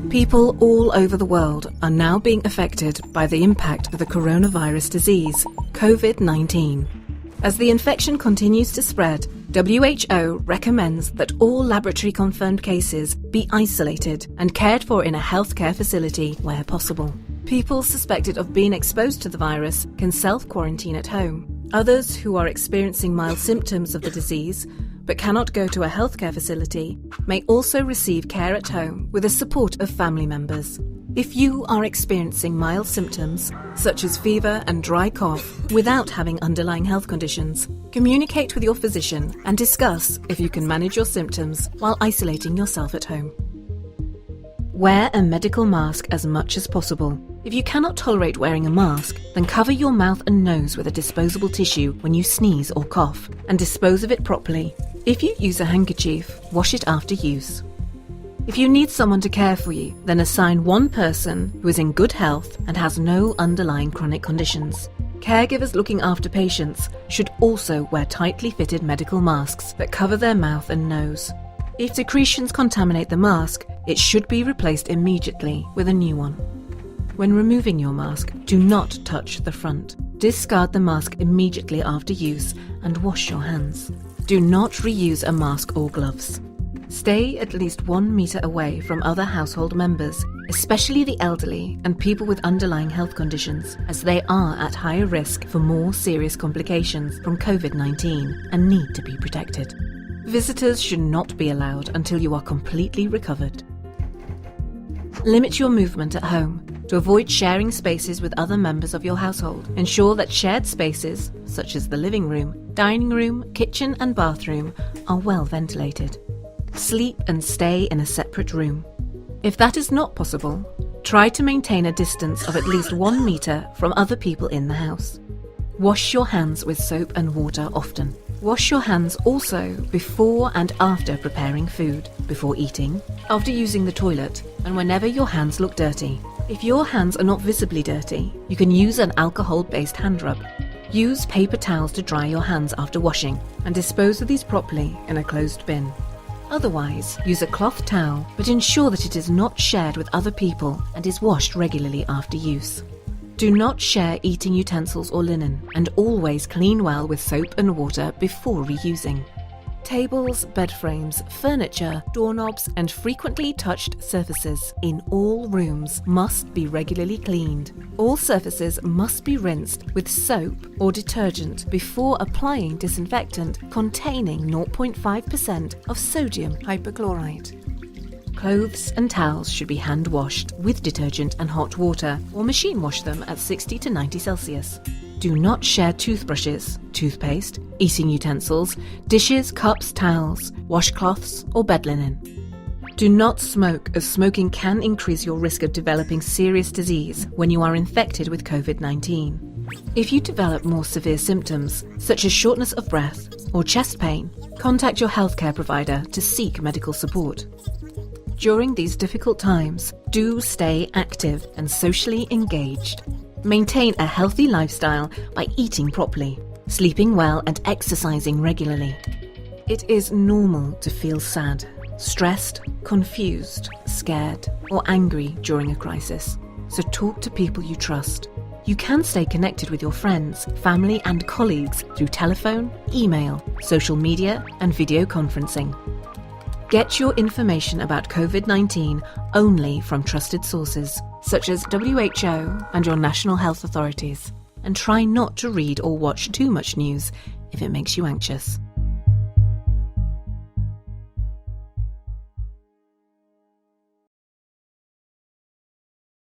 People all over the world are now being affected by the impact of the coronavirus disease, COVID-19. As the infection continues to spread, WHO recommends that all laboratory-confirmed cases be isolated and cared for in a healthcare facility where possible. People suspected of being exposed to the virus can self-quarantine at home. Others who are experiencing mild symptoms of the disease but cannot go to a healthcare facility may also receive care at home with the support of family members. If you are experiencing mild symptoms, such as fever and dry cough, without having underlying health conditions, communicate with your physician and discuss if you can manage your symptoms while isolating yourself at home. Wear a medical mask as much as possible. If you cannot tolerate wearing a mask, then cover your mouth and nose with a disposable tissue when you sneeze or cough, and dispose of it properly. If you use a handkerchief, wash it after use. If you need someone to care for you, then assign one person who is in good health and has no underlying chronic conditions. Caregivers looking after patients should also wear tightly fitted medical masks that cover their mouth and nose. If secretions contaminate the mask, it should be replaced immediately with a new one. When removing your mask, do not touch the front. Discard the mask immediately after use and wash your hands. Do not reuse a mask or gloves. Stay at least 1 meter away from other household members, especially the elderly and people with underlying health conditions, as they are at higher risk for more serious complications from COVID-19 and need to be protected. Visitors should not be allowed until you are completely recovered. Limit your movement at home. To avoid sharing spaces with other members of your household, ensure that shared spaces, such as the living room, dining room, kitchen and bathroom, are well ventilated. Sleep and stay in a separate room. If that is not possible, try to maintain a distance of at least 1 meter from other people in the house. Wash your hands with soap and water often. Wash your hands also before and after preparing food, before eating, after using the toilet, and whenever your hands look dirty. If your hands are not visibly dirty, you can use an alcohol-based hand rub. Use paper towels to dry your hands after washing and dispose of these properly in a closed bin. Otherwise, use a cloth towel, but ensure that it is not shared with other people and is washed regularly after use. Do not share eating utensils or linen, and always clean well with soap and water before reusing. Tables, bed frames, furniture, doorknobs, and frequently touched surfaces in all rooms must be regularly cleaned. All surfaces must be rinsed with soap or detergent before applying disinfectant containing 0.5% of sodium hypochlorite. Clothes and towels should be hand washed with detergent and hot water, or machine wash them at 60 to 90 Celsius. Do not share toothbrushes, toothpaste, eating utensils, dishes, cups, towels, washcloths, or bed linen. Do not smoke, as smoking can increase your risk of developing serious disease when you are infected with COVID-19. If you develop more severe symptoms, such as shortness of breath or chest pain, contact your healthcare provider to seek medical support. During these difficult times, do stay active and socially engaged. Maintain a healthy lifestyle by eating properly, sleeping well and exercising regularly. It is normal to feel sad, stressed, confused, scared, or angry during a crisis. So talk to people you trust. You can stay connected with your friends, family and colleagues through telephone, email, social media and video conferencing. Get your information about COVID-19 only from trusted sources, such as WHO and your national health authorities, and try not to read or watch too much news if it makes you anxious.